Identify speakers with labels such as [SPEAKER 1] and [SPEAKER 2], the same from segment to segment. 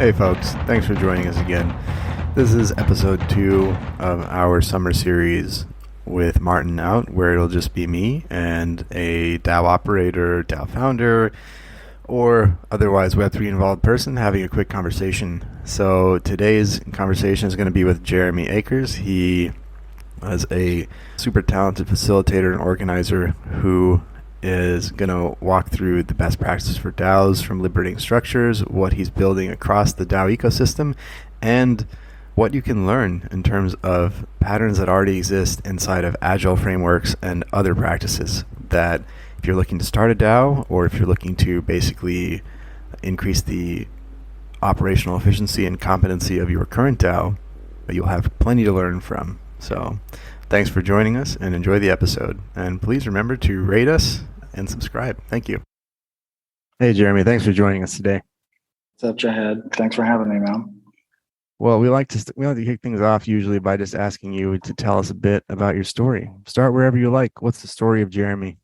[SPEAKER 1] Hey folks, thanks for joining us again. This is episode 2 of our summer series with Martin out, where it'll just be me and a DAO operator, DAO founder, or otherwise Web3 involved person having a quick conversation. So today's conversation is going to be with Jeremy Akers. He is a super talented facilitator and organizer who is going to walk through the best practices for DAOs from Liberating Structures, what he's building across the DAO ecosystem, and what you can learn in terms of patterns that already exist inside of agile frameworks and other practices that if you're looking to start a DAO or if you're looking to basically increase the operational efficiency and competency of your current DAO, you'll have plenty to learn from. So thanks for joining us and enjoy the episode. And please remember to rate us and subscribe. Thank you. Hey, Jeremy, thanks for joining us today.
[SPEAKER 2] What's up, Jahed? Thanks for having me, man.
[SPEAKER 1] Well, we like to kick things off usually by just asking you to tell us a bit about your story. Start wherever you like. What's the story of Jeremy?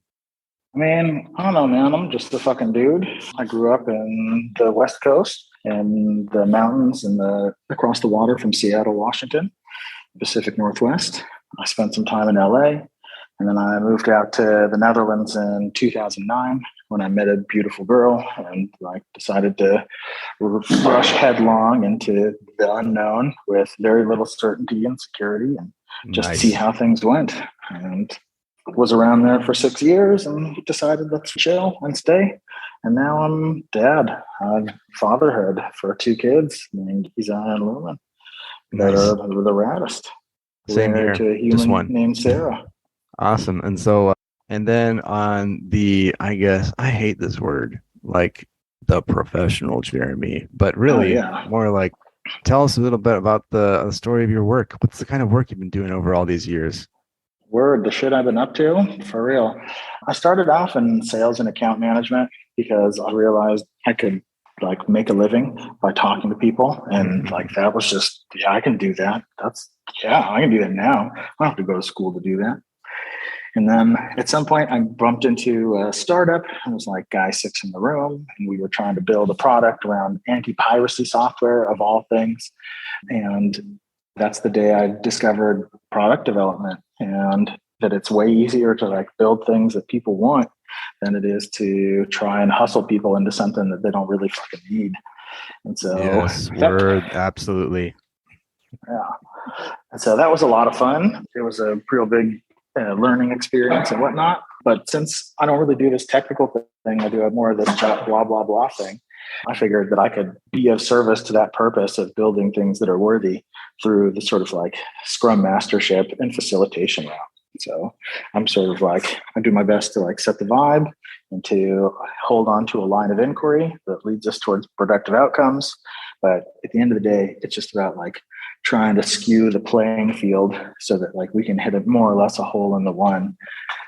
[SPEAKER 2] I mean, I don't know, man. I'm just a fucking dude. I grew up in the West Coast, in the mountains and across the water from Seattle, Washington, Pacific Northwest. I spent some time in LA, and then I moved out to the Netherlands in 2009 when I met a beautiful girl and decided to rush headlong into the unknown with very little certainty and security and just see how things went. And was around there for 6 years and decided let's chill and stay. And now I'm dad. Fatherhood for 2 kids named Isa and Lumen. That are the raddest.
[SPEAKER 1] Same here.
[SPEAKER 2] To a human named Sarah.
[SPEAKER 1] Awesome. And so, and then on the, I guess, I hate this word, like the professional Jeremy, but really more like, tell us a little bit about the story of your work. What's the kind of work you've been doing over all these years?
[SPEAKER 2] The shit I've been up to, for real. I started off in sales and account management because I realized I could make a living by talking to people. And that was just, I can do that. I can do that now. I don't have to go to school to do that. And then at some point I bumped into a startup. It was guy 6 in the room. And we were trying to build a product around anti-piracy software of all things. And that's the day I discovered product development and that it's way easier to build things that people want than it is to try and hustle people into something that they don't really fucking need. And so,
[SPEAKER 1] yes, absolutely.
[SPEAKER 2] Yeah. And so that was a lot of fun. It was a real big learning experience and whatnot. But since I don't really do this technical thing, I do more of this blah, blah, blah thing. I figured that I could be of service to that purpose of building things that are worthy through the sort of Scrum mastership and facilitation route. So I'm sort of I do my best to set the vibe and to hold on to a line of inquiry that leads us towards productive outcomes. But at the end of the day, it's just about trying to skew the playing field so that we can hit it more or less a hole in the one.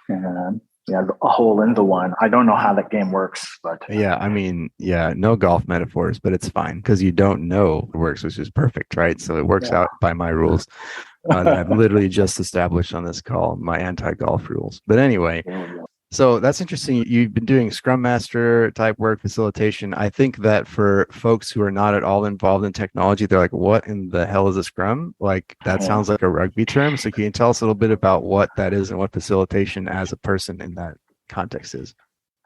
[SPEAKER 2] And a hole in the one. I don't know how that game works, but
[SPEAKER 1] no golf metaphors, but it's fine because you don't know it works, which is perfect, right? So it works out by my rules that I've literally just established on this call, my anti-golf rules. But anyway, so that's interesting. You've been doing Scrum Master type work, facilitation. I think that for folks who are not at all involved in technology, they're like, what in the hell is a Scrum? That sounds like a rugby term. So can you tell us a little bit about what that is and what facilitation as a person in that context is?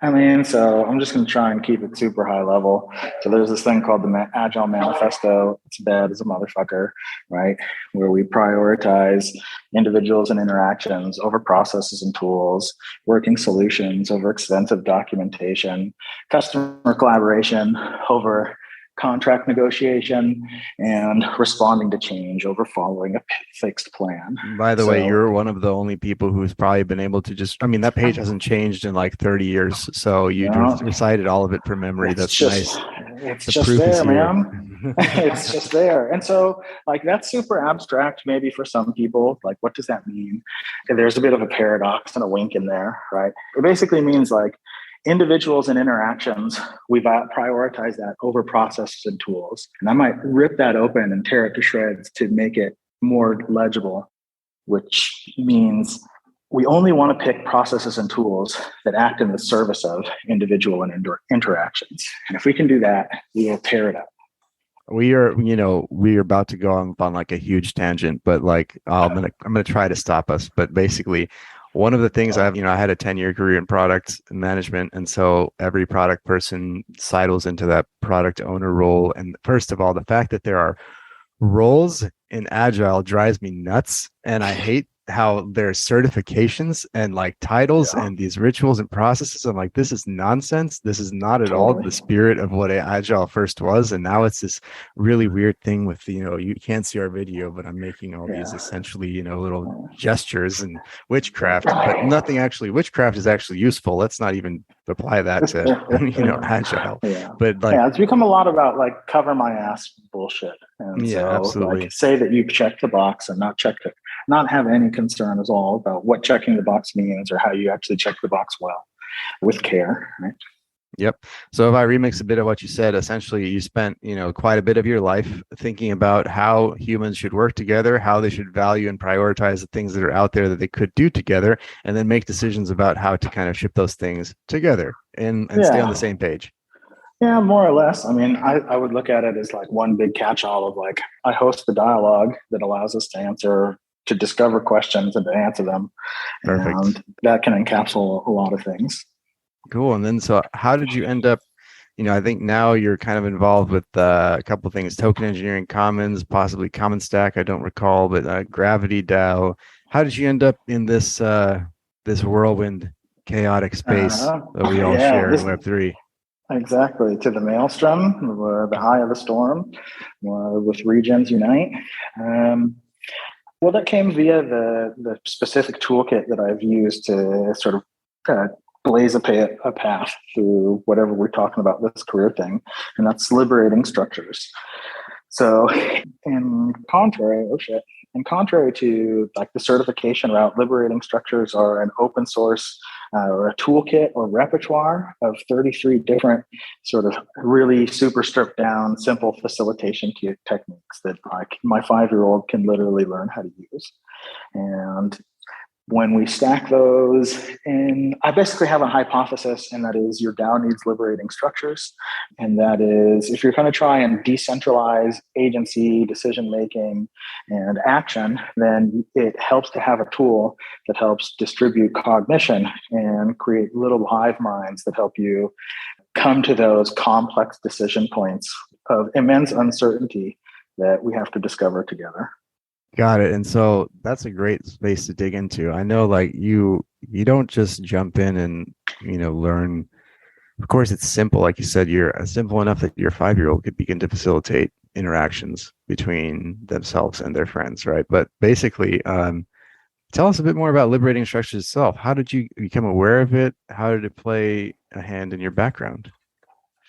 [SPEAKER 2] So I'm just going to try and keep it super high level. So there's this thing called the Agile Manifesto. It's bad as a motherfucker, right? Where we prioritize individuals and interactions over processes and tools, working solutions over extensive documentation, customer collaboration over contract negotiation, and responding to change over following a fixed plan.
[SPEAKER 1] By the way, you're one of the only people who's probably been able to that page hasn't changed in 30 years. So you recited all of it from memory. That's nice.
[SPEAKER 2] It's just there, man. It's just there. And so that's super abstract maybe for some people. What does that mean? And there's a bit of a paradox and a wink in there, right? It basically means individuals and interactions, we've prioritized that over processes and tools. And I might rip that open and tear it to shreds to make it more legible, which means we only want to pick processes and tools that act in the service of individual and interactions. And if we can do that, we will tear it up.
[SPEAKER 1] we are about to go on like a huge tangent, but like I'm gonna try to stop us. But basically, one of the things I had a 10-year career in product management, and so every product person sidles into that product owner role. And first of all, the fact that there are roles in agile drives me nuts, and I hate how there's certifications and like titles
[SPEAKER 2] Yeah,
[SPEAKER 1] and these rituals and processes. I'm like, this is nonsense. This is not at all the
[SPEAKER 2] totally.
[SPEAKER 1] spirit of what agile first was. And now it's this really weird thing with, you can't see our video, but I'm making all these
[SPEAKER 2] Yeah.
[SPEAKER 1] essentially, little gestures and witchcraft, but nothing actually. Witchcraft is actually useful. Let's not even apply that to agile.
[SPEAKER 2] Yeah.
[SPEAKER 1] But like,
[SPEAKER 2] Yeah, it's become a lot about like cover my ass bullshit. And
[SPEAKER 1] yeah,
[SPEAKER 2] so like
[SPEAKER 1] absolutely.
[SPEAKER 2] say that you've checked the box and not have any concern at all about what checking the box means or how you actually check the box well with care. Right?
[SPEAKER 1] Yep. So if I remix a bit of what you said, essentially you spent, quite a bit of your life thinking about how humans should work together, how they should value and prioritize the things that are out there that they could do together, and then make decisions about how to kind of ship those things together and stay on the
[SPEAKER 2] Yeah.
[SPEAKER 1] same page.
[SPEAKER 2] Yeah, more or less. I mean, I would look at it as like one big catch-all of like I host the dialogue that allows us to discover questions and to answer them.
[SPEAKER 1] Perfect.
[SPEAKER 2] And that can encapsulate a lot of things.
[SPEAKER 1] Cool. And then, so how did you end up, I think now you're kind of involved with a couple of things, token engineering commons, possibly common stack. I don't recall, but GravityDAO. How did you end up in this whirlwind chaotic space that we all
[SPEAKER 2] Yeah,
[SPEAKER 1] share in Web3?
[SPEAKER 2] exactly. To the maelstrom, the eye of the storm, with Regens Unite. Well, that came via the specific toolkit that I've used to sort of blaze a path through whatever we're talking about this career thing, and that's liberating structures. So, in contrary to like the certification route, liberating structures are an open source or a toolkit or repertoire of 33 different sort of really super stripped down, simple facilitation techniques that like my 5-year-old can literally learn how to use. And when we stack those, and I basically have a hypothesis, and that is your DAO needs liberating structures. And that is, if you're going to try and decentralize agency, decision making, and action, then it helps to have a tool that helps distribute cognition and create little hive minds that help you come to those complex decision points of immense uncertainty that we have to discover together.
[SPEAKER 1] Got it. And so that's a great space to dig into. I know like you don't just jump in and, learn. Of course, it's simple. Like you said, you're simple enough that your 5-year-old could begin to facilitate interactions between themselves and their friends, right? But basically, tell us a bit more about liberating structures itself. How did you become aware of it? How did it play a hand in your background?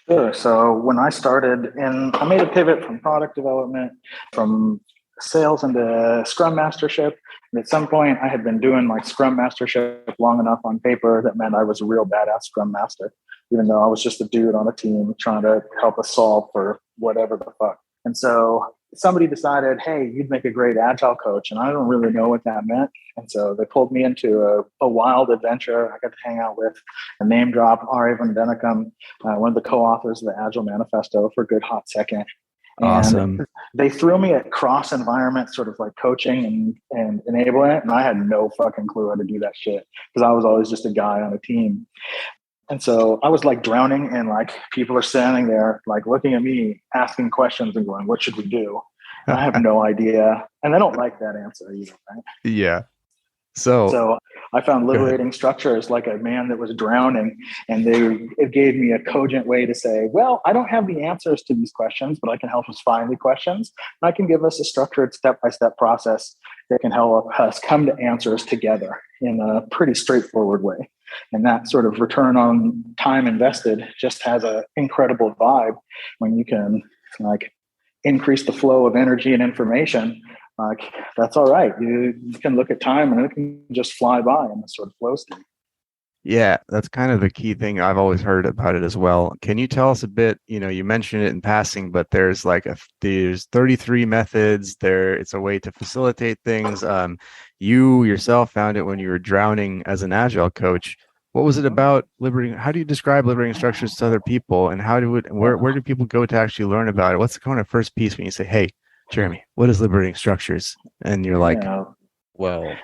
[SPEAKER 2] Sure. So when I started, and I made a pivot from product development, from sales into Scrum Mastership. And at some point, I had been doing like Scrum Mastership long enough on paper that meant I was a real badass Scrum Master, even though I was just a dude on a team trying to help us solve for whatever the fuck. And so somebody decided, hey, you'd make a great agile coach. And I don't really know what that meant. And so they pulled me into a wild adventure. I got to hang out with a name drop, Ari Van Dennekum, one of the co-authors of the Agile Manifesto for a good hot second.
[SPEAKER 1] Awesome.
[SPEAKER 2] And they threw me at cross environment, sort of like coaching and enablement. And I had no fucking clue how to do that shit because I was always just a guy on a team. And so I was like drowning, and like people are standing there, like looking at me, asking questions and going, what should we do? And I have no idea. And I don't like that answer either, right?
[SPEAKER 1] Yeah. So
[SPEAKER 2] I found liberating structures like a man that was drowning, and it gave me a cogent way to say, well, I don't have the answers to these questions, but I can help us find the questions. And I can give us a structured step-by-step process that can help us come to answers together in a pretty straightforward way. And that sort of return on time invested just has an incredible vibe when you can like increase the flow of energy and information. Like that's all right. You can look at time and it can just fly by in this sort of flow state.
[SPEAKER 1] Yeah, that's kind of the key thing I've always heard about it as well. Can you tell us a bit, you mentioned it in passing, but there's there's 33 methods there. It's a way to facilitate things. You yourself found it when you were drowning as an agile coach. what was it about liberating? How do you describe liberating structures to other people, and where do people go to actually learn about it? What's the kind of first piece when you say, "Hey, Jeremy, what is liberating structures?" And you're like,
[SPEAKER 2] Yeah.
[SPEAKER 1] "Well,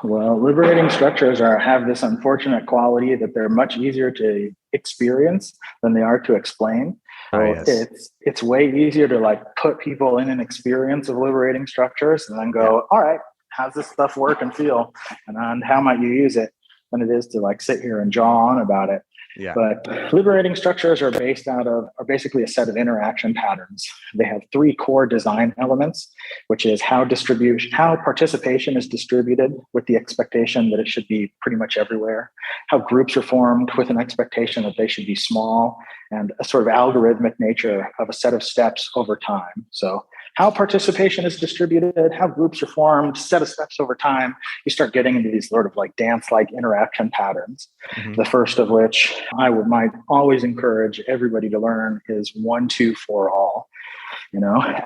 [SPEAKER 2] Liberating structures have this unfortunate quality that they're much easier to experience than they are to explain. So
[SPEAKER 1] yes,
[SPEAKER 2] it's way easier to like put people in an experience of liberating structures and then go, all right, how's this stuff work and feel, and how might you use it, than it is to like sit here and jaw on about it.
[SPEAKER 1] yeah,
[SPEAKER 2] But liberating structures are are basically a set of interaction patterns. They have three core design elements, which is how participation is distributed with the expectation that it should be pretty much everywhere, how groups are formed with an expectation that they should be small, and a sort of algorithmic nature of a set of steps over time. So how participation is distributed, how groups are formed, set of steps over time, you start getting into these sort of like dance-like interaction patterns.
[SPEAKER 1] mm-hmm.
[SPEAKER 2] The first of which might always encourage everybody to learn is 1, 2, 4 all.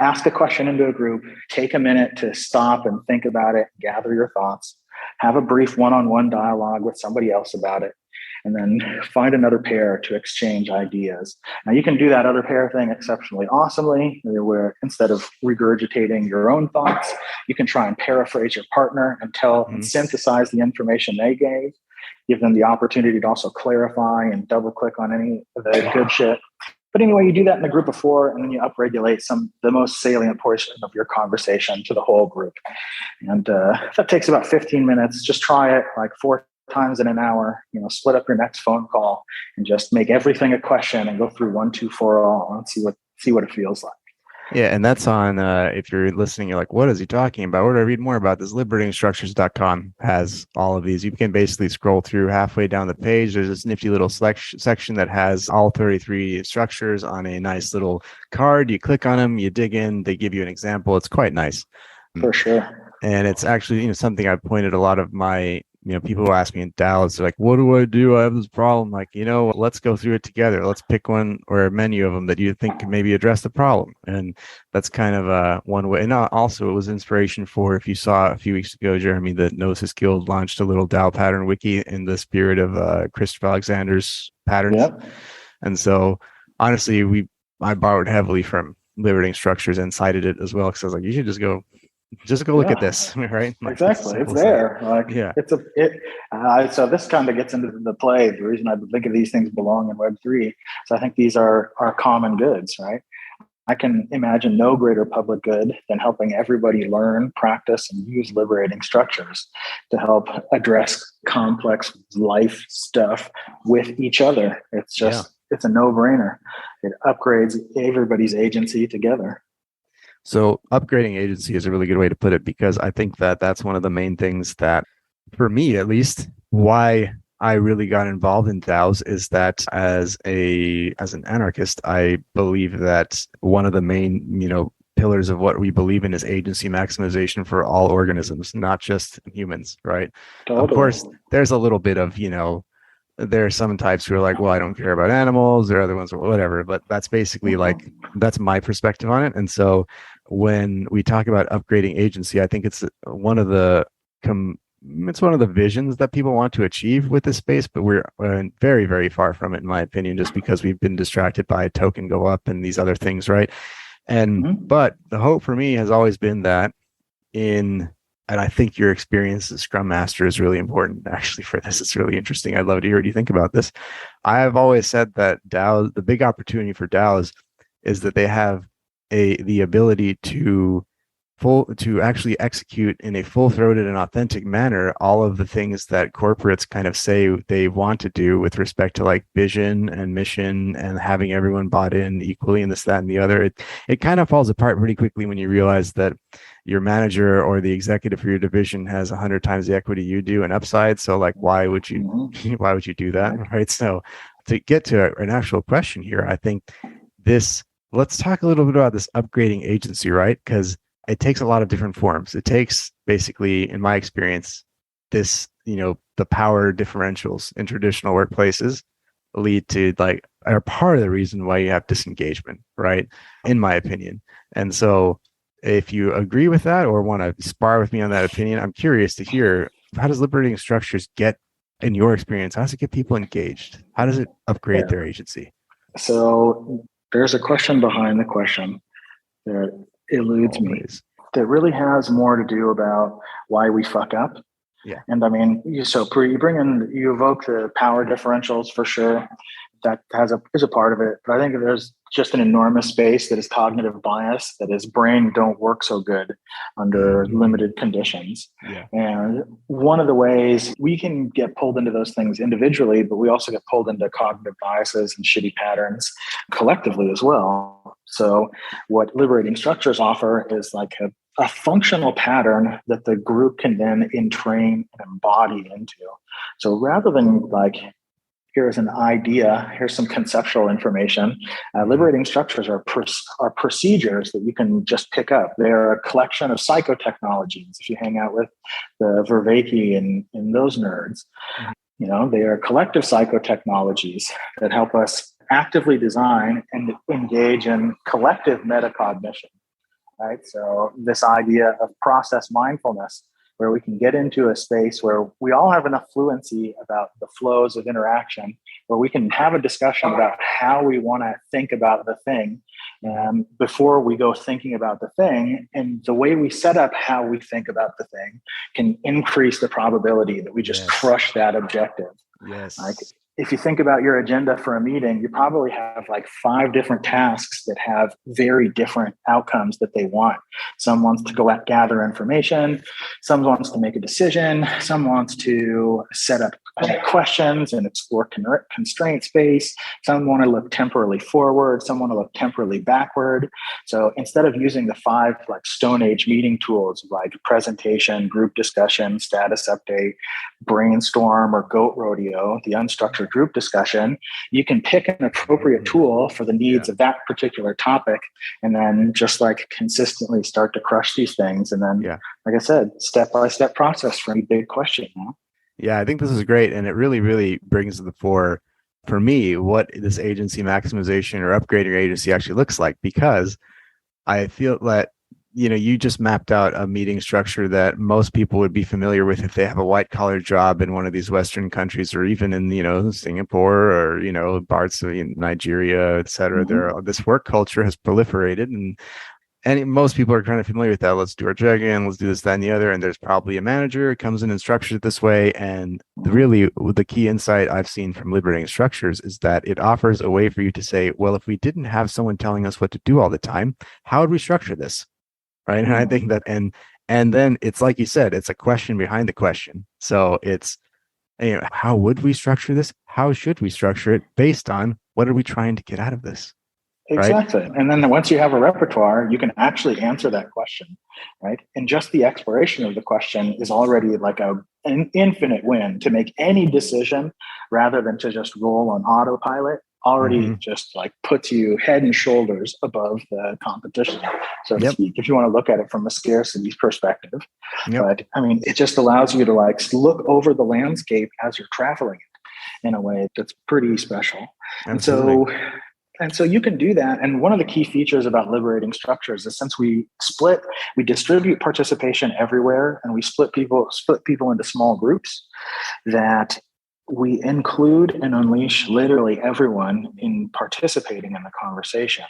[SPEAKER 2] Ask a question into a group, take a minute to stop and think about it, gather your thoughts, have a brief one-on-one dialogue with somebody else about it, and then find another pair to exchange ideas. Now, you can do that other pair thing exceptionally awesomely, where instead of regurgitating your own thoughts, you can try and paraphrase your partner and synthesize the information they gave, give them the opportunity to also clarify and double click on any of the good shit. But anyway, you do that in a group of 4, and then you upregulate the most salient portion of your conversation to the whole group. And that takes about 15 minutes. Just try it like 4 times in an hour. Split up your next phone call and just make everything a question and go through 1, 2, 4 all and see what it feels like.
[SPEAKER 1] Yeah, and that's on, if you're listening, you're like, what is he talking about? Where do I read more about this? Liberatingstructures.com has all of these. You can basically scroll through halfway down the page. There's this nifty little section that has all 33 structures on a nice little card. You click on them, you dig in, they give you an example. It's quite nice.
[SPEAKER 2] For sure.
[SPEAKER 1] And it's actually, something I've pointed a lot of my people who ask me in DAOs, they're like, what do I do? I have this problem. Like, let's go through it together. Let's pick one or a menu of them that you think can maybe address the problem. And that's kind of one way. And also it was inspiration for, if you saw a few weeks ago, Jeremy, that Gnosis Guild launched a little DAO pattern wiki in the spirit of Christopher Alexander's patterns.
[SPEAKER 2] Yep.
[SPEAKER 1] And so honestly, I borrowed heavily from Liberating Structures and cited it as well, because I was like, you should just go look at this, right?
[SPEAKER 2] Like, exactly, it's there. Like, yeah, so this kind of gets into the play. The reason I think of these things belong in Web3, so I think these are common goods, right? I can imagine no greater public good than helping everybody learn, practice, and use liberating structures to help address complex life stuff with each other. It's just it's a no-brainer. It upgrades everybody's agency together.
[SPEAKER 1] So upgrading agency is a really good way to put it, because I think that that's one of the main things that, for me at least, why I really got involved in DAOs is that as an anarchist, I believe that one of the main, pillars of what we believe in is agency maximization for all organisms, not just humans, right? Totally. Of course, there's a little bit of, there are some types who are like, well, I don't care about animals. There are other ones, or whatever. But that's basically that's my perspective on it. And so when we talk about upgrading agency, I think it's one of the visions that people want to achieve with this space, but we're very, very far from it, in my opinion, just because we've been distracted by a token go up and these other things, right? And but the hope for me has always been that and I think your experience as Scrum Master is really important, actually, for this. It's really interesting. I'd love to hear what you think about this. I have always said that DAOs, the big opportunity for DAOs is that they have the ability to actually execute in a full-throated and authentic manner all of the things that corporates kind of say they want to do with respect to like vision and mission and having everyone bought in equally and this, that, and the other. It kind of falls apart pretty quickly when you realize that your manager or the executive for your division has 100 times the equity you do and upside. So like, why would you do that? Right. So to get to an actual question here, I think let's talk a little bit about this upgrading agency, right? Because it takes a lot of different forms. It takes basically, in my experience, this, the power differentials in traditional workplaces lead to are part of the reason why you have disengagement, right? In my opinion. And so if you agree with that or want to spar with me on that opinion, I'm curious to hear, how does liberating structures get in your experience, how does it get people engaged? How does it upgrade their agency?
[SPEAKER 2] So there's a question behind the question that eludes me that really has more to do about why we fuck up.
[SPEAKER 1] Yeah.
[SPEAKER 2] And I mean, you evoke the power differentials for sure. That is a part of it. But I think there's just an enormous space that is cognitive bias, that his brain don't work so good under limited conditions.
[SPEAKER 1] Yeah.
[SPEAKER 2] And one of the ways we can get pulled into those things individually, but we also get pulled into cognitive biases and shitty patterns collectively as well. So what liberating structures offer is like a functional pattern that the group can then entrain and embody into. So rather than like, here's an idea, here's some conceptual information, liberating structures are procedures that you can just pick up. They're a collection of psychotechnologies. If you hang out with the Vervaeke and those nerds, they are collective psychotechnologies that help us actively design and engage in collective metacognition. Right. So this idea of process mindfulness, where we can get into a space where we all have enough fluency about the flows of interaction, where we can have a discussion about how we want to think about the thing before we go thinking about the thing. And the way we set up how we think about the thing can increase the probability that we just crush that objective.
[SPEAKER 1] Yes.
[SPEAKER 2] Like, if you think about your agenda for a meeting, you probably have like 5 different tasks that have very different outcomes that they want. Some wants to go out, gather information. Some wants to make a decision. Some wants to set up questions and explore constraint space. Some want to look temporally forward. Some want to look temporally backward. So instead of using the 5 like Stone Age meeting tools like presentation, group discussion, status update, brainstorm, or goat rodeo, the unstructured group discussion, you can pick an appropriate tool for the needs of that particular topic, and then just like consistently start to crush these things. And then, like I said, step-by-step process for any big question.
[SPEAKER 1] Yeah, I think this is great. And it really, really brings to the fore for me what this agency maximization or upgrading your agency actually looks like, because I feel that you just mapped out a meeting structure that most people would be familiar with if they have a white collar job in one of these Western countries, or even in, Singapore, or, parts of Nigeria, et cetera. This work culture has proliferated, and most people are kind of familiar with that. Let's do our check-in, let's do this, that, and the other. And there's probably a manager who comes in and structures it this way. And really, the key insight I've seen from Liberating Structures is that it offers a way for you to say, well, if we didn't have someone telling us what to do all the time, how would we structure this? Right. And I think that, and then it's like you said, it's a question behind the question. So it's, how would we structure this? How should we structure it based on what are we trying to get out of this?
[SPEAKER 2] Exactly.
[SPEAKER 1] Right?
[SPEAKER 2] And then once you have a repertoire, you can actually answer that question, right? And just the exploration of the question is already like an infinite win to make any decision, rather than to just roll on autopilot. Already just like puts you head and shoulders above the competition, so to speak, if you want to look at it from a scarcity perspective. But I mean, it just allows you to like look over the landscape as you're traveling it in a way that's pretty special.
[SPEAKER 1] Absolutely.
[SPEAKER 2] And so you can do that. And one of the key features about liberating structures is, since we distribute participation everywhere, and we split people into small groups, that we include and unleash literally everyone in participating in the conversation.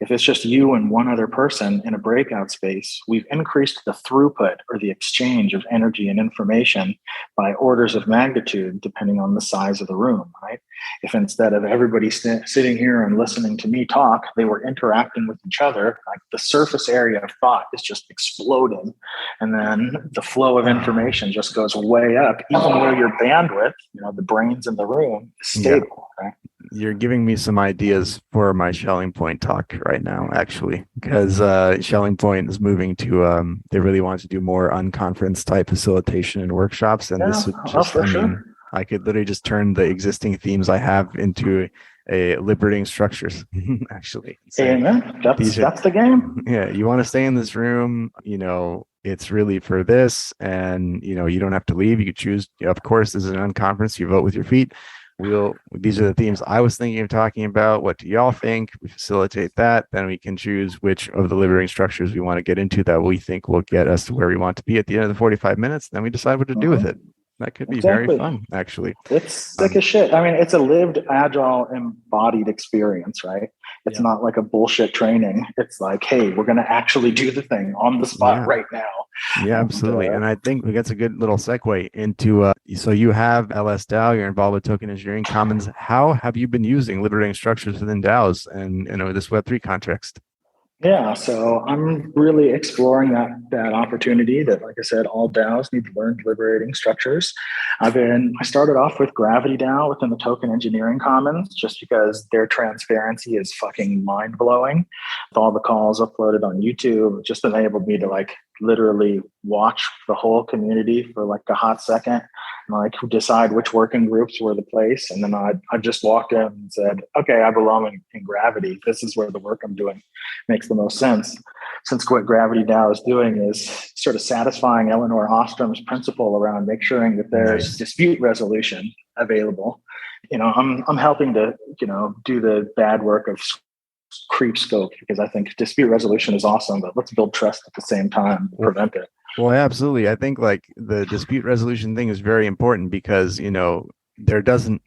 [SPEAKER 2] If it's just you and one other person in a breakout space, we've increased the throughput, or the exchange of energy and information, by orders of magnitude, depending on the size of the room, right? If instead of everybody sitting here and listening to me talk, they were interacting with each other, like the surface area of thought is just exploding. And then the flow of information just goes way up, even where your bandwidth, the brains in the room, is stable, right?
[SPEAKER 1] You're giving me some ideas for my Shelling Point talk right now, actually, because Shelling Point is moving to, they really want to do more unconference type facilitation and workshops. And this would just, I could literally just turn the existing themes I have into a liberating structures, actually.
[SPEAKER 2] Amen. That's the game.
[SPEAKER 1] Yeah. You want to stay in this room, it's really for this, and, you don't have to leave. You could choose, of course, this is an unconference. You vote with your feet. These are the themes I was thinking of talking about. What do y'all think? We facilitate that. Then we can choose which of the liberating structures we want to get into that we think will get us to where we want to be at the end of the 45 minutes. Then we decide what to do with it. That could be very
[SPEAKER 2] Exactly.
[SPEAKER 1] fun, actually.
[SPEAKER 2] It's sick as shit. I mean, it's a lived, agile, embodied experience, right? It's
[SPEAKER 1] Yeah.
[SPEAKER 2] not like a bullshit training. It's like, hey, we're going to actually do the thing on the spot
[SPEAKER 1] Yeah.
[SPEAKER 2] right now.
[SPEAKER 1] Yeah,
[SPEAKER 2] And
[SPEAKER 1] absolutely. And I think that's a good little segue into so you have LS DAO, you're involved with token engineering commons. How have you been using liberating structures within DAOs and this Web3 context?
[SPEAKER 2] yeah, so I'm really exploring that opportunity that, like I said, all DAOs need to learn liberating structures. I started off with GravityDAO within the token engineering commons just because their transparency is fucking mind blowing. With all the calls uploaded on YouTube, it just enabled me to like literally watch the whole community for like a hot second and like decide which working groups were the place. And then I just walked in and said, okay, I belong in Gravity. This is where the work I'm doing makes the most sense. Since what GravityDAO is doing is sort of satisfying Eleanor Ostrom's principle around making sure that there's dispute resolution available. I'm helping to, do the bad work of creep scope because I think dispute resolution is awesome, but let's build trust at the same time, prevent it.
[SPEAKER 1] Well, absolutely. I think like the dispute resolution thing is very important because, there doesn't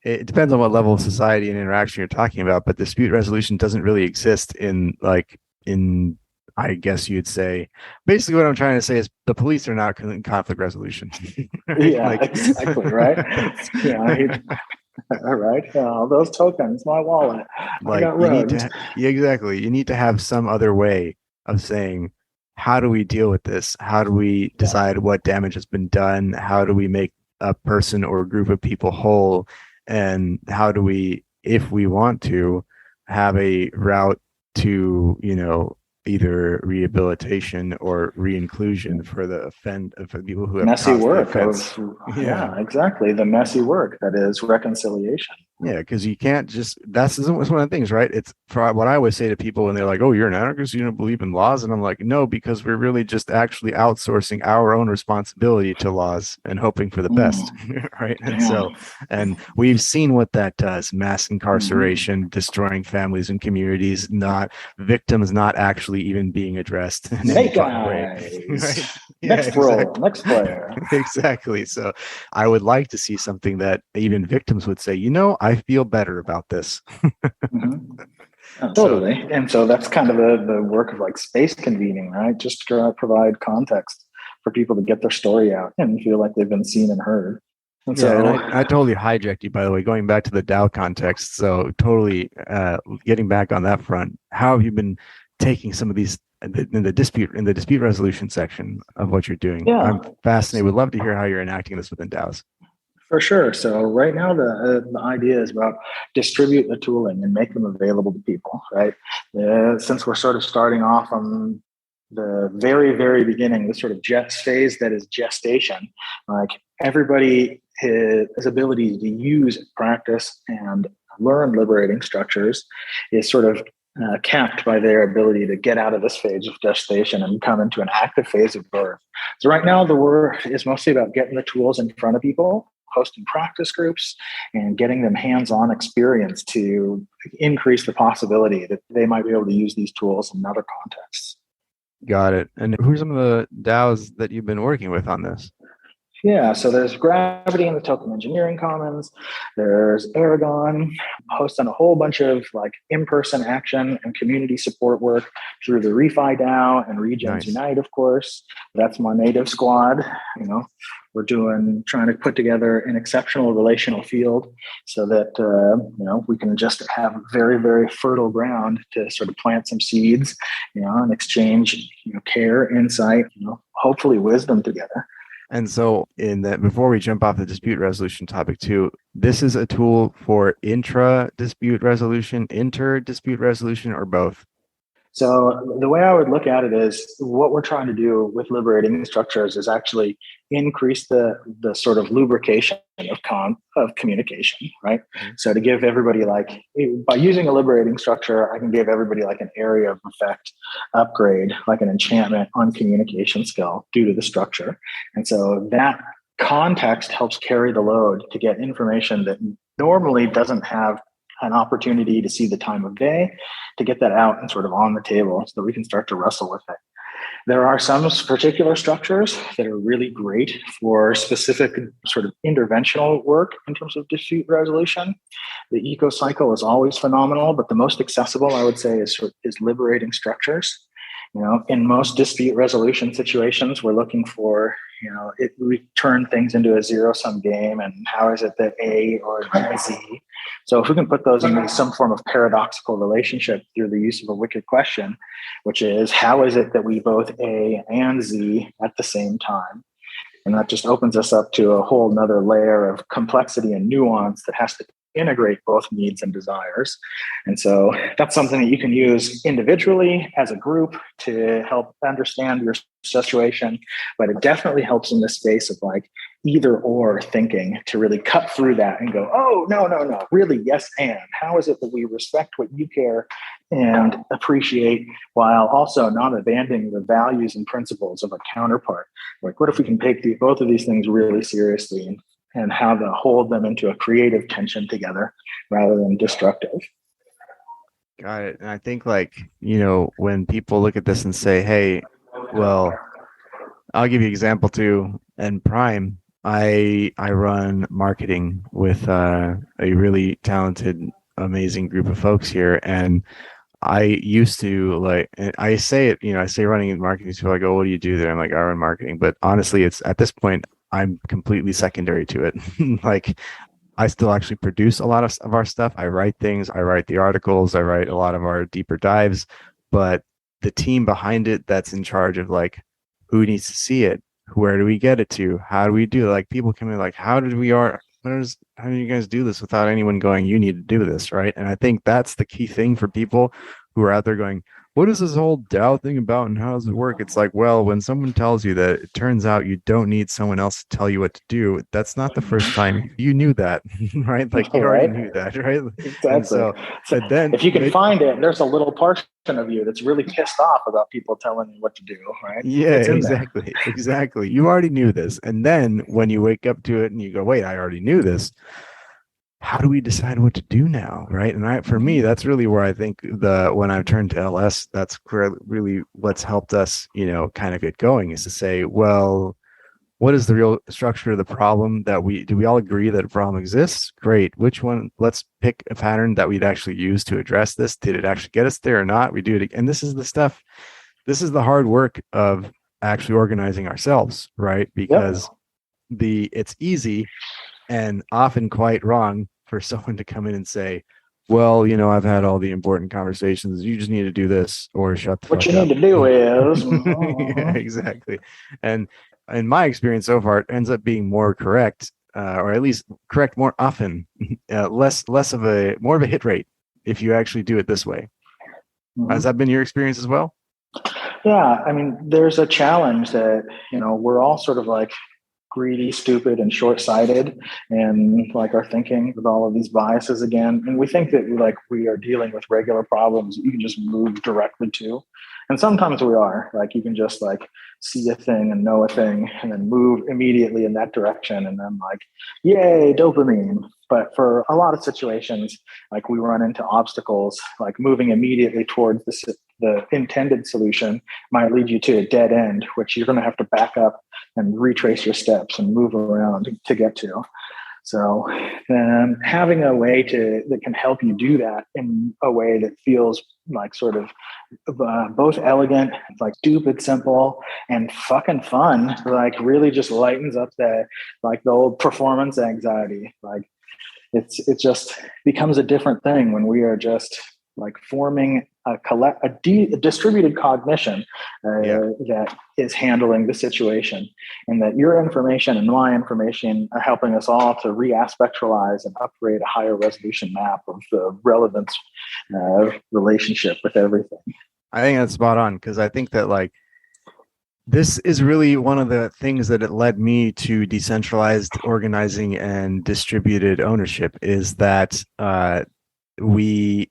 [SPEAKER 1] it depends on what level of society and interaction you're talking about, but dispute resolution doesn't really exist in I guess you'd say, basically what I'm trying to say is the police are not in conflict resolution.
[SPEAKER 2] Right? Yeah, exactly. Right. Yeah. All right. Those tokens, my wallet.
[SPEAKER 1] Like you need to, exactly. You need to have some other way of saying, how do we deal with this? How do we decide what damage has been done? How do we make a person or a group of people whole? And how do we, if we want to, have a route to, either rehabilitation or re-inclusion for the for people who have
[SPEAKER 2] messy work
[SPEAKER 1] yeah,
[SPEAKER 2] exactly, the messy work that is reconciliation.
[SPEAKER 1] Yeah, because you can't just, that's one of the things, right? It's for what I always say to people when they're like, oh, you're an anarchist, you don't believe in laws. And I'm like, no, because we're really just actually outsourcing our own responsibility to laws and hoping for the best. Right. And and we've seen what that does: mass incarceration, destroying families and communities, not victims, not actually even being addressed.
[SPEAKER 2] Snake eyes. Right? Next role, next player.
[SPEAKER 1] Exactly. So I would like to see something that even victims would say, I feel better about this.
[SPEAKER 2] Totally. And so that's kind of the work of like space convening, right? Just to provide context for people to get their story out and feel like they've been seen and heard. And
[SPEAKER 1] I totally hijacked you, by the way, going back to the DAO context. So totally getting back on that front, how have you been taking some of these in the dispute resolution section of what you're doing? Yeah. I'm fascinated. Would love to hear how you're enacting this within DAOs.
[SPEAKER 2] For sure. So right now, the idea is about distribute the tooling and make them available to people, right? Since we're sort of starting off on the very, very beginning, the sort of phase that is gestation, like everybody, his ability to use, practice, and learn liberating structures is sort of capped by their ability to get out of this phase of gestation and come into an active phase of birth. So right now, the work is mostly about getting the tools in front of people, hosting practice groups, and getting them hands-on experience to increase the possibility that they might be able to use these tools in other contexts.
[SPEAKER 1] Got it. And who are some of the DAOs that you've been working with on this?
[SPEAKER 2] Yeah, so there's Gravity in the Token Engineering Commons. There's Aragon, hosting a whole bunch of like in-person action and community support work through the Refi DAO and Regens Unite, of course. That's my native squad. We're trying to put together an exceptional relational field so that, we can just have very, very fertile ground to sort of plant some seeds, and exchange, care, insight, hopefully wisdom together.
[SPEAKER 1] And so before we jump off the dispute resolution topic too, this is a tool for intra-dispute resolution, inter-dispute resolution, or both?
[SPEAKER 2] So the way I would look at it is what we're trying to do with liberating structures is actually increase the sort of lubrication of communication, right? Mm-hmm. So to give everybody by using a liberating structure, I can give everybody like an area of effect upgrade, like an enchantment on communication skill due to the structure. And so that context helps carry the load to get information that normally doesn't have an opportunity to see the time of day, to get that out and sort of on the table so that we can start to wrestle with it. There are some particular structures that are really great for specific sort of interventional work in terms of dispute resolution. The eco cycle is always phenomenal, but the most accessible, I would say, is liberating structures. In most dispute resolution situations, we're looking for, we turn things into a zero-sum game, and how is it that A or Z? So if we can put those into some form of paradoxical relationship through the use of a wicked question, which is, how is it that we both A and Z at the same time? And that just opens us up to a whole nother layer of complexity and nuance that has to integrate both needs and desires. And so that's something that you can use individually as a group to help understand your situation, but it definitely helps in the space of like either or thinking to really cut through that and go, oh, no, really, yes, and how is it that we respect what you care and appreciate while also not abandoning the values and principles of a counterpart? Like, what if we can take both of these things really seriously and how to hold them into a creative tension together rather than destructive?
[SPEAKER 1] Got it. And I think when people look at this and say, hey, well, I'll give you an example too. And Prime, I run marketing with a really talented, amazing group of folks here. And I used to I say it, I say running in marketing, so like, oh, what do you do there? I'm like, I run marketing. But honestly, it's at this point, I'm completely secondary to it. Like, I still actually produce a lot of our stuff. I write things, I write the articles, I write a lot of our deeper dives, but the team behind it that's in charge of like, who needs to see it? Where do we get it to? How do we do it? Like, people come in like, how do you guys do this without anyone going, you need to do this, right? And I think that's the key thing for people who are out there going, what is this whole DAO thing about and how does it work? It's like, well, when someone tells you that it turns out you don't need someone else to tell you what to do, that's not the first time. You knew that, right? Like, you already knew that, right?
[SPEAKER 2] Exactly.
[SPEAKER 1] And so then
[SPEAKER 2] if you can find it, there's a little portion of you that's really pissed off about people telling you what to do, right?
[SPEAKER 1] Yeah, exactly. You already knew this. And then when you wake up to it and you go, wait, I already knew this. How do we decide what to do now, right? And for me, that's really where I think when I've turned to LS, that's really what's helped us, kind of get going, is to say, well, what is the real structure of the problem do we all agree that a problem exists? Great. Which one? Let's pick a pattern that we'd actually use to address this. Did it actually get us there or not? We do it. And this is the hard work of actually organizing ourselves, right? Because it's easy and often quite wrong for someone to come in and say, well, I've had all the important conversations. You just need to do this or shut the fuck up.
[SPEAKER 2] What you need to do is...
[SPEAKER 1] Yeah, exactly. And in my experience so far, it ends up being more correct, or at least correct more often, more of a hit rate if you actually do it this way. Mm-hmm. Has that been your experience as well?
[SPEAKER 2] Yeah, I mean, there's a challenge that, we're all sort of like greedy, stupid, and short-sighted, and like are thinking with all of these biases again. And we think that we are dealing with regular problems you can just move directly to. And sometimes we are. Like, you can just see a thing and know a thing and then move immediately in that direction. And then yay, dopamine. But for a lot of situations, we run into obstacles, moving immediately towards the intended solution might lead you to a dead end, which you're going to have to back up and retrace your steps and move around to get to. So having a way that can help you do that in a way that feels sort of both elegant, stupid simple, and fucking fun, really just lightens up the old performance anxiety. It just becomes a different thing when we are just forming a distributed cognition that is handling the situation, and that your information and my information are helping us all to re-aspectualize and upgrade a higher resolution map of the relevance relationship with everything.
[SPEAKER 1] I think that's spot on, because I think that this is really one of the things that it led me to decentralized organizing and distributed ownership, is that we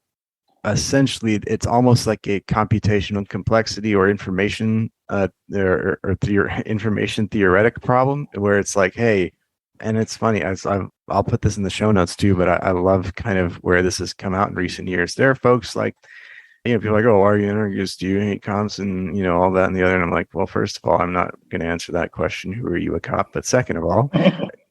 [SPEAKER 1] essentially, it's almost like a computational complexity or information information theoretic problem, where it's hey, and it's funny, I'll put this in the show notes too, but I love kind of where this has come out in recent years. There are folks People are like, oh, are you anarchist? Do you hate cops? And, all that and the other. And I'm like, well, first of all, I'm not going to answer that question. Who are you, a cop? But second of all,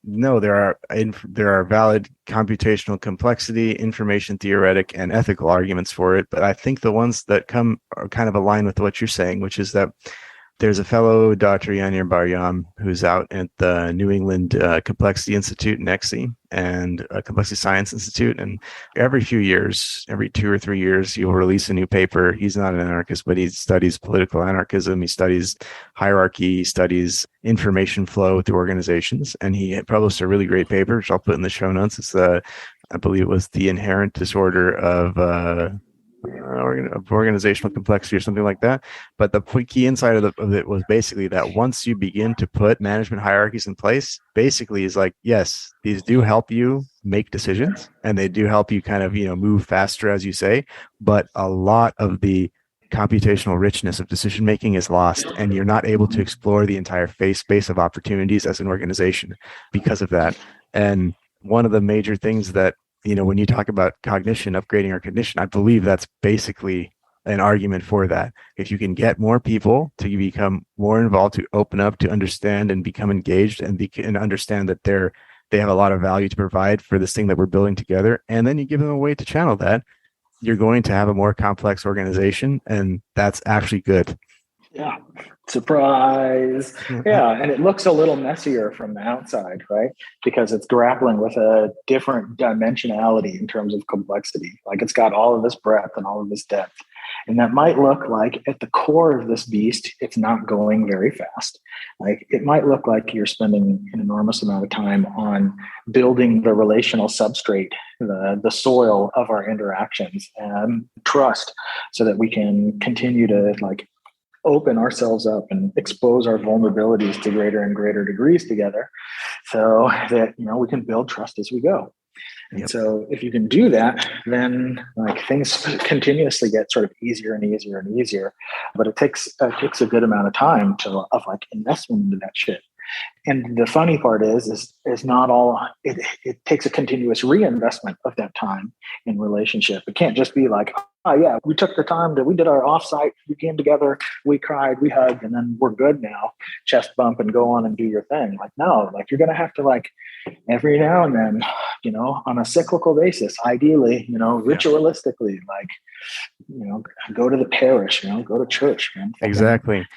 [SPEAKER 1] no, there are valid computational complexity, information theoretic, and ethical arguments for it. But I think the ones that come are kind of aligned with what you're saying, which is that there's a fellow, Dr. Yanir Baryam, who's out at the New England Complexity Institute, NEXI, and Complexity Science Institute. And every few years, every 2 or 3 years, he'll release a new paper. He's not an anarchist, but he studies political anarchism. He studies hierarchy. He studies information flow through organizations. And he published a really great paper, which I'll put in the show notes. It's I believe it was The Inherent Disorder of organizational complexity or something like that. But the key insight of it was basically that once you begin to put management hierarchies in place, basically is like, yes, these do help you make decisions and they do help you kind of, move faster, as you say, but a lot of the computational richness of decision making is lost, and you're not able to explore the entire space of opportunities as an organization because of that. And one of the major things that when you talk about cognition, upgrading our cognition, I believe that's basically an argument for that. If you can get more people to become more involved, to open up, to understand and become engaged and understand that they have a lot of value to provide for this thing that we're building together, and then you give them a way to channel that, you're going to have a more complex organization, and that's actually good.
[SPEAKER 2] Yeah. Surprise. Yeah. And it looks a little messier from the outside, right? Because it's grappling with a different dimensionality in terms of complexity. Like it's got all of this breadth and all of this depth. And that might look like at the core of this beast, it's not going very fast. Like it might look like you're spending an enormous amount of time on building the relational substrate, the soil of our interactions and trust, so that we can continue to open ourselves up and expose our vulnerabilities to greater and greater degrees together, so that we can build trust as we go. And so if you can do that, then things continuously get sort of easier and easier and easier. But it takes a good amount of time of investment into that shit. And the funny part is not all, it takes a continuous reinvestment of that time in relationship. It can't just be like, oh yeah, we took the time we did our offsite, we came together, we cried, we hugged, and then we're good now, chest bump and go on and do your thing. No, you're going to have to every now and then, on a cyclical basis, ideally, ritualistically, go to the parish, go to church, man.
[SPEAKER 1] Exactly.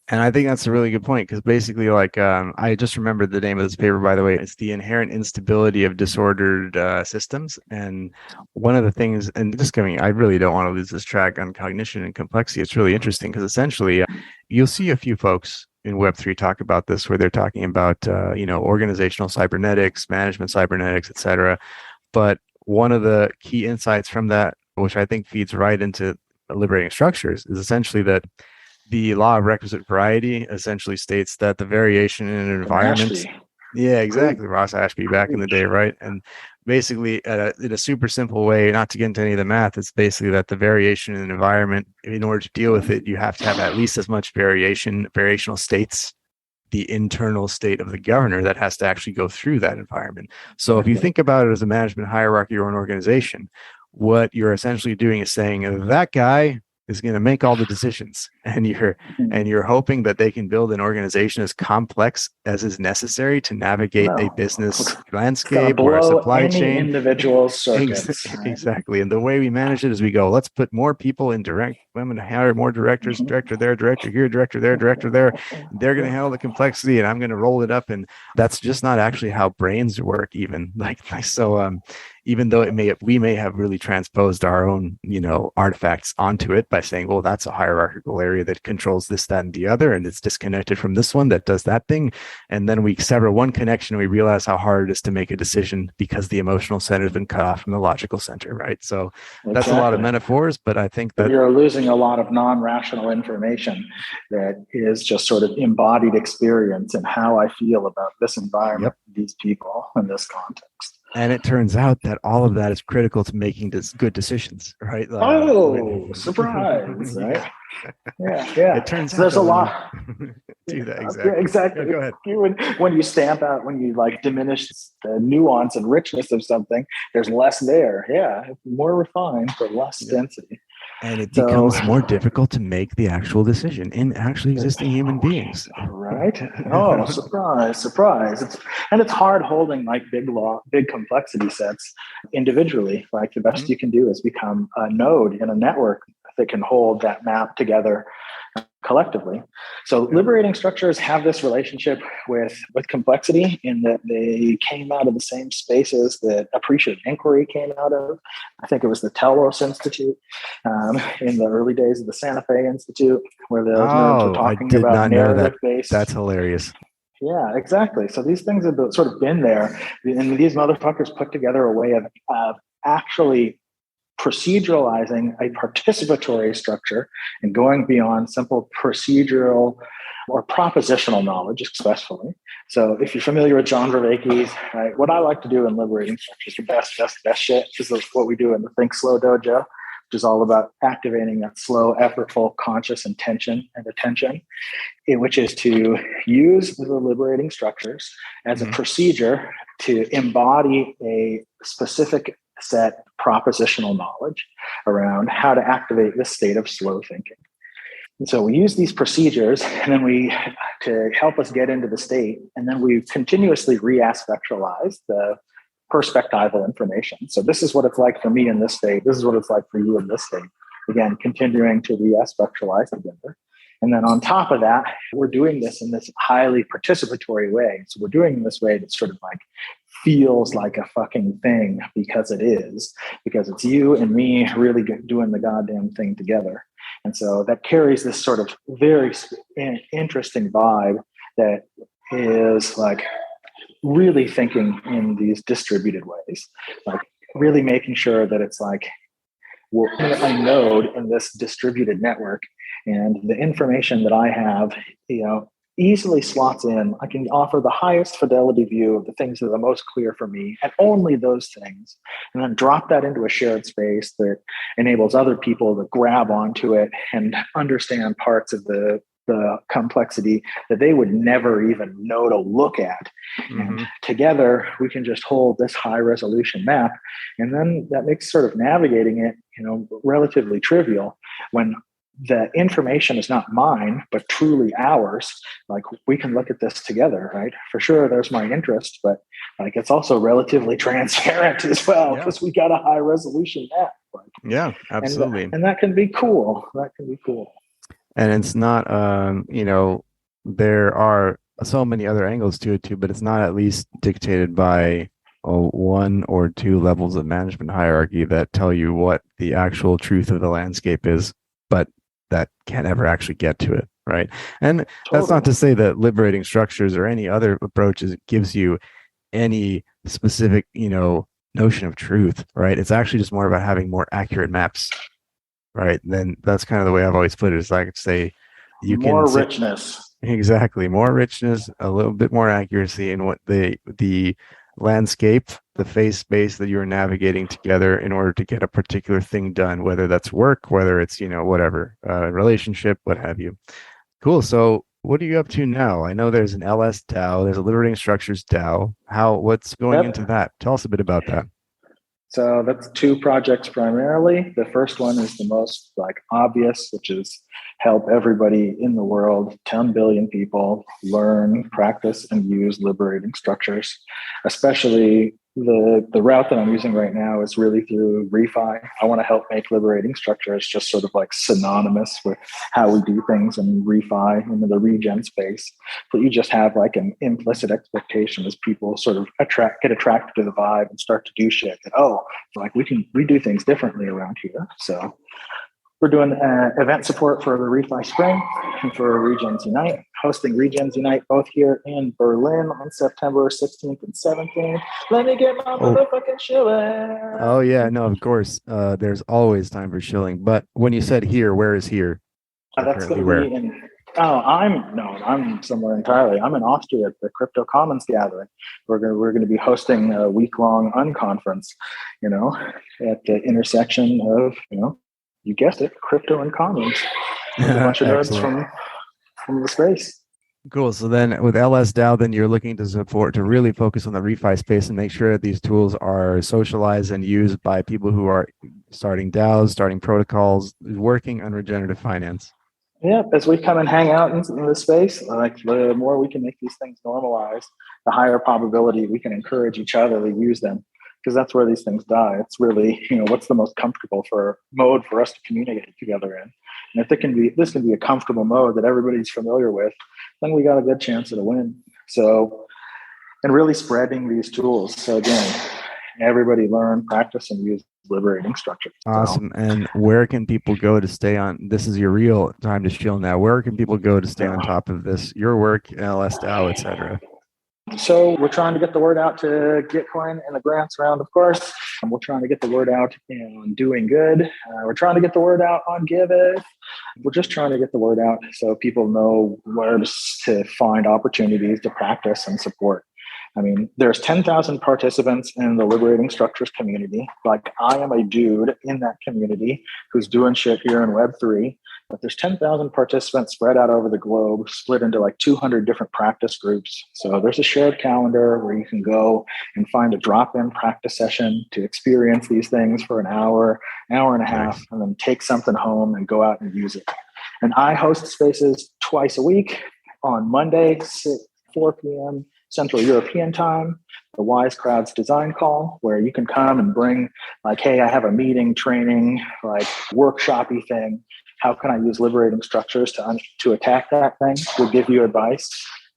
[SPEAKER 1] And I think that's a really good point, because basically, I just remembered the name of this paper, by the way. It's The Inherent Instability of Disordered Systems. And one of the things, and I really don't want to lose this track on cognition and complexity. It's really interesting because essentially you'll see a few folks in Web3 talk about this, where they're talking about, organizational cybernetics, management cybernetics, et cetera. But one of the key insights from that, which I think feeds right into liberating structures, is essentially that the law of requisite variety essentially states that the variation in an environment. Yeah, exactly. Ross Ashby back in the day, right? And basically, in a super simple way, not to get into any of the math, it's basically that the variation in an environment, in order to deal with it, you have to have at least as much variational states, the internal state of the governor that has to actually go through that environment. So if you think about it as a management hierarchy or an organization, what you're essentially doing is saying that guy is going to make all the decisions, and you're hoping that they can build an organization as complex as is necessary to navigate a business landscape or a supply chain.
[SPEAKER 2] Individual circuits.
[SPEAKER 1] Exactly. And the way we manage it is we go, let's put more people in I'm going to hire more directors, director there, director here, director there, director there. They're going to handle the complexity, and I'm going to roll it up. And that's just not actually how brains work, even. Even though we may have really transposed our own, artifacts onto it by saying, well, that's a hierarchical area that controls this, that, and the other, and it's disconnected from this one that does that thing. And then we sever one connection, and we realize how hard it is to make a decision because the emotional center has been cut off from the logical center, right? So that's a lot of metaphors, but I think that
[SPEAKER 2] you're losing a lot of non-rational information that is just sort of embodied experience and how I feel about this environment, these people, in this context.
[SPEAKER 1] And it turns out that all of that is critical to making good decisions, right?
[SPEAKER 2] Surprise, right? Yeah.
[SPEAKER 1] It turns out
[SPEAKER 2] there's a lot.
[SPEAKER 1] Do that, exactly.
[SPEAKER 2] Yeah, exactly.
[SPEAKER 1] Go ahead.
[SPEAKER 2] When you stamp out, when you diminish the nuance and richness of something, there's less there. Yeah, more refined, but less density.
[SPEAKER 1] And it
[SPEAKER 2] So,
[SPEAKER 1] becomes more difficult to make the actual decision in actually existing human beings.
[SPEAKER 2] right? Oh, surprise, surprise. It's hard holding like big complexity sets individually. Like the best you can do is become a node in a network that can hold that map together collectively. So liberating structures have this relationship with complexity in that they came out of the same spaces that appreciative inquiry came out of. I think it was the Telos Institute in the early days of the Santa Fe Institute, where those nerds were
[SPEAKER 1] I
[SPEAKER 2] talking
[SPEAKER 1] did
[SPEAKER 2] about
[SPEAKER 1] not know that.
[SPEAKER 2] narrative-based.
[SPEAKER 1] That's hilarious.
[SPEAKER 2] Yeah, exactly. So these things have sort of been there, and these motherfuckers put together a way of actually proceduralizing a participatory structure and going beyond simple procedural or propositional knowledge successfully. So if you're familiar with John Vervaeke's, right, what I like to do in liberating structures, the best shit, is what we do in the Think Slow Dojo, which is all about activating that slow, effortful, conscious intention and attention, which is to use the liberating structures as a procedure to embody a specific set propositional knowledge around how to activate this state of slow thinking. And so we use these procedures and then to help us get into the state, and then we continuously re-aspectualize the perspectival information. So this is what it's like for me in this state. This is what it's like for you in this state. Again, continuing to re-aspectualize together. And then on top of that, we're doing this in this highly participatory way. So we're doing it in this way that sort of like feels like a fucking thing because it's you and me really doing the goddamn thing together. And so that carries this sort of very interesting vibe that is like really thinking in these distributed ways, like really making sure that it's like we're a node in this distributed network, and the information that I have, easily slots in. I can offer the highest fidelity view of the things that are the most clear for me, and only those things, and then drop that into a shared space that enables other people to grab onto it and understand parts of the complexity that they would never even know to look at. And together we can just hold this high resolution map, and then that makes sort of navigating it, relatively trivial when the information is not mine, but truly ours. Like we can look at this together, right? For sure, there's my interest, but like it's also relatively transparent as well because we got a high resolution map. Like,
[SPEAKER 1] yeah, absolutely.
[SPEAKER 2] And that can be cool. That can be cool.
[SPEAKER 1] And it's not, there are so many other angles to it too, but it's not at least dictated by one or two levels of management hierarchy that tell you what the actual truth of the landscape is, but that can't ever actually get to it, right? And that's not to say that liberating structures or any other approaches gives you any specific, notion of truth, right? It's actually just more about having more accurate maps, right? Then that's kind of the way I've always put it. Is I could say you can
[SPEAKER 2] more richness,
[SPEAKER 1] exactly, more richness, a little bit more accuracy in what the landscape, the phase space that you're navigating together in order to get a particular thing done, whether that's work, whether it's, whatever, relationship, what have you. Cool. So what are you up to now? I know there's an LS DAO, there's a Liberating Structures DAO. What's going into that? Tell us a bit about that.
[SPEAKER 2] So that's two projects primarily. The first one is the most obvious, which is help everybody in the world, 10 billion people, learn, practice, and use liberating structures. Especially the route that I'm using right now is really through refi. I want to help make liberating structures just sort of synonymous with how we do things in refi in the regen space. But you just have an implicit expectation as people sort of get attracted to the vibe and start to do shit that, we do things differently around here. So we're doing event support for the refi spring and for Regens Unite, hosting Regens Unite both here in Berlin on September 16th and 17th. Let me get my motherfucking shilling.
[SPEAKER 1] Oh yeah, no, of course. There's always time for shilling. But when you said here, where is here?
[SPEAKER 2] That's going to be in. I'm somewhere entirely. I'm in Austria at the Crypto Commons gathering. We're going to be hosting a week-long unconference, at the intersection of, you guessed it, crypto and commons. With a bunch of nerds from the space.
[SPEAKER 1] Cool. So then with LS DAO, then you're looking to support to really focus on the refi space and make sure that these tools are socialized and used by people who are starting DAOs, starting protocols, working on regenerative finance.
[SPEAKER 2] Yeah, as we come and hang out in this space, like the more we can make these things normalized, the higher probability we can encourage each other to use them, because that's where these things die. It's really, what's the most comfortable for mode for us to communicate together in. And if this can be a comfortable mode that everybody's familiar with, then we got a good chance at a win. So, and really spreading these tools. So again, everybody learn, practice, and use liberating structures.
[SPEAKER 1] Awesome. And where can people go to stay on? This is your real time to chill now. Where can people go to stay on top of this, your work, LS DAO, etc.?
[SPEAKER 2] So we're trying to get the word out to Gitcoin and the grants round, of course. And we're trying to get the word out on Doing Good. We're trying to get the word out on Give It. We're just trying to get the word out so people know where to find opportunities to practice and support. I mean, there's 10,000 participants in the Liberating Structures community. Like, I am a dude in that community who's doing shit here in Web3. But there's 10,000 participants spread out over the globe, split into like 200 different practice groups. So there's a shared calendar where you can go and find a drop-in practice session to experience these things for an hour and a half, and then take something home and go out and use it. And I host spaces twice a week on Monday, 4 p.m. Central European time, the Wise Crowds Design Call, where you can come and bring like, hey, I have a meeting, training, like workshop-y thing. How can I use liberating structures to attack that thing? We'll give you advice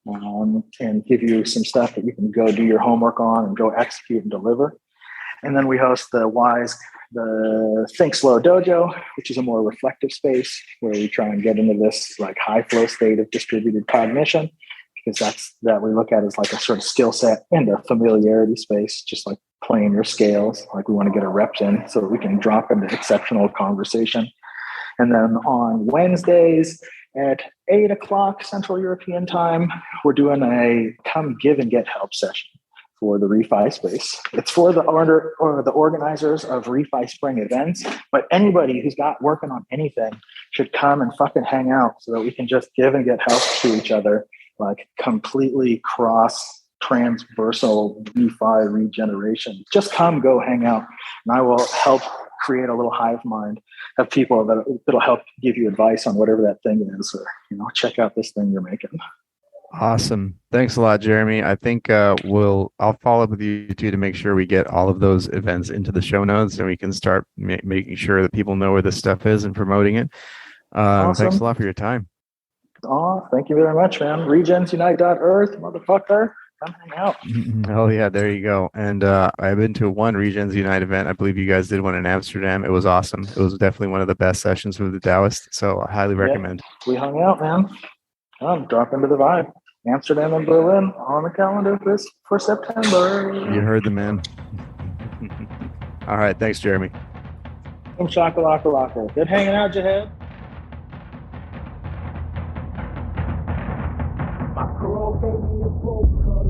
[SPEAKER 2] and give you some stuff that you can go do your homework on and go execute and deliver. And then we host the Think Slow Dojo, which is a more reflective space where we try and get into this like high flow state of distributed cognition, because that we look at as like a sort of skill set and a familiarity space, just like playing your scales. Like, we want to get a reps in so that we can drop into exceptional conversation. And then on Wednesdays at 8 o'clock Central European time, we're doing a come give and get help session for the refi space. It's for the organizers of refi spring events, but anybody who's got working on anything should come and fucking hang out so that we can just give and get help to each other, like completely cross transversal DeFi regeneration. Just come, go hang out, and I will help create a little hive mind of people that'll help give you advice on whatever that thing is, or check out this thing you're making.
[SPEAKER 1] Awesome. Thanks a lot, Jeremy. I think I'll follow up with you too to make sure we get all of those events into the show notes, and we can start making sure that people know where this stuff is and promoting it. Awesome. Thanks a lot for your time.
[SPEAKER 2] Oh, thank you very much, man. RegensUnite.earth, motherfucker. Come hang out.
[SPEAKER 1] Oh yeah, there you go. And I've been to one Regens Unite event. I believe you guys did one in Amsterdam. It was awesome. It was definitely one of the best sessions with the Taoists. So I highly recommend.
[SPEAKER 2] We hung out, man. Drop into the vibe. Amsterdam and Berlin on the calendar for September.
[SPEAKER 1] You heard the man. All right, thanks, Jeremy.
[SPEAKER 2] Shakalaka. Good hanging out, Jahed. My girl gave me a boat.